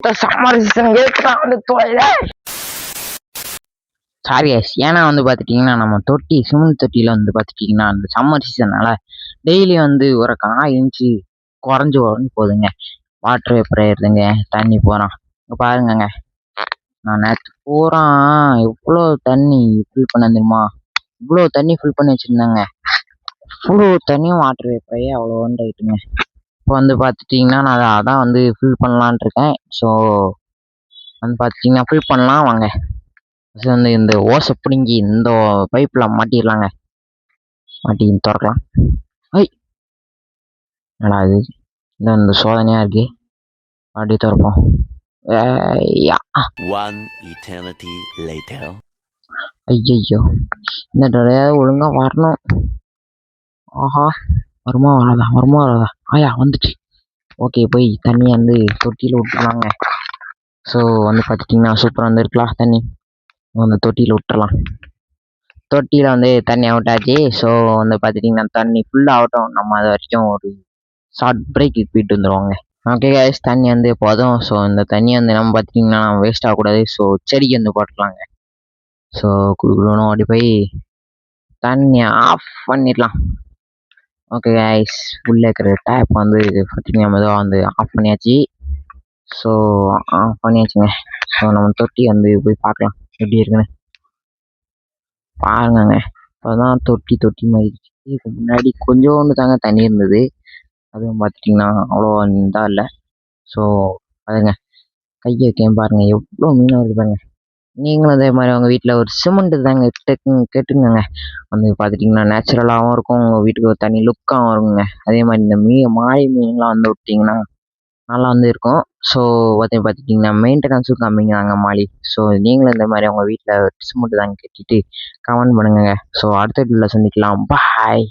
Summer season sorry ஏன்னா வந்து பார்த்துட்டிங்கன்னா நம்ம சிமெண்ட் தொட்டியில் வந்து பார்த்துட்டிங்கன்னா அந்த சம்மர் சீசனால டெய்லி வந்து ஒரு 1 இன்ச்சு குறைஞ்சு போகுதுங்க. வாட்டர் வேப்பர் ஆயிடுதுங்க, தண்ணி போகிறான். இங்கே பாருங்கங்க, நான் நேற்று எவ்வளோ தண்ணி ஃபில் பண்ண தெரியுமா? இவ்வளோ தண்ணி ஃபில் பண்ணி வச்சுருந்தேங்க. இவ்வளோ தண்ணியும் வாட்டர் வேப்பரையே அவ்வளோ ஆயிட்டுங்க. இப்போ வந்து பார்த்துட்டிங்கன்னா நான் அதான் வந்து ஃபில் பண்ணலான் இருக்கேன். ஸோ வந்து பார்த்துட்டிங்கன்னா ஃபில் பண்ணலாம் வாங்க. ஃபஸ்ட்டு வந்து இந்த ஓஸை பிடுங்கி இந்த பைப்பில் மாட்டிடலாங்க. மாட்டி திறக்கலாம். என்னடா இது இந்த சோதனையாக இருக்கு. அப்படியே திறப்போம். ஐயோ இந்த தடையாவது ஒழுங்கா வரணும். ஆஹா, வருமா வராதா? ஆயா வந்துச்சு. ஓகே, போய் தண்ணியை வந்து தொட்டியில் விட்டுருலாங்க. ஸோ வந்து பார்த்துட்டிங்கன்னா சூப்பராக வந்து இருக்கலாம். தண்ணி அந்த தொட்டியில் விட்டுறலாம். தொட்டியில் வந்து தண்ணி அவுட் ஆச்சு. ஸோ வந்து பார்த்துட்டிங்கன்னா தண்ணி ஃபுல்லாக ஆகட்டும். நம்ம அது வரைக்கும் ஒரு ஷார்ட் பிரேக்கு போயிட்டு வந்துடுவாங்க. ஓகே கைஸ், தண்ணி வந்து போதும். ஸோ இந்த தண்ணி வந்து நம்ம பார்த்திங்கன்னா வேஸ்ட் ஆகக்கூடாது. ஸோ செடிக்கு வந்து போட்டுடலாங்க. ஸோ குடுக்கணும் அப்படி போய் தண்ணி ஆஃப் பண்ணிடலாம். ஓகே கைஸ், உள்ளே இருக்கிற டேப் வந்து பார்த்திங்கன்னா மெதுவாக வந்து ஆஃப் பண்ணியாச்சு. So of பண்ணியாச்சுங்க. ஸோ நம்ம தொட்டி வந்து போய் பார்க்கலாம் எப்படி இருக்குன்னு. பாருங்கங்க, இப்போதான் தொட்டி மாறிடுச்சு. இதுக்கு முன்னாடி கொஞ்சோண்டு தாங்க தண்ணி இருந்தது. அதுவும் பார்த்துட்டிங்கன்னா அவ்வளோ இதாக இல்லை. ஸோ பாருங்க, கையை வைக்கேன் பாருங்க, எவ்வளோ மீனாக இருக்குது பாருங்க. நீங்களும் அதே மாதிரி உங்கள் வீட்டில் ஒரு சிமெண்ட் தாங்க கேட்டுங்க. வந்து பார்த்துட்டிங்கன்னா நேச்சுரலாகவும் இருக்கும், உங்கள் வீட்டுக்கு ஒரு தனி லுக்காகவும் இருக்குங்க. அதே மாதிரி இந்த மாடி மீன்லாம் வந்து விட்டிங்கன்னா நல்லா வந்து இருக்கும். ஸோ பார்த்துட்டிங்கன்னா மெயின்டெனன்ஸும் கம்மிங்க தாங்க மாடி. ஸோ நீங்களும் இந்த மாதிரி உங்கள் வீட்டில் சிமெண்ட் தாங்க கட்டிட்டு கமெண்ட் பண்ணுங்க. ஸோ அடுத்த வீடியோவில் சந்திக்கலாம். பாய்.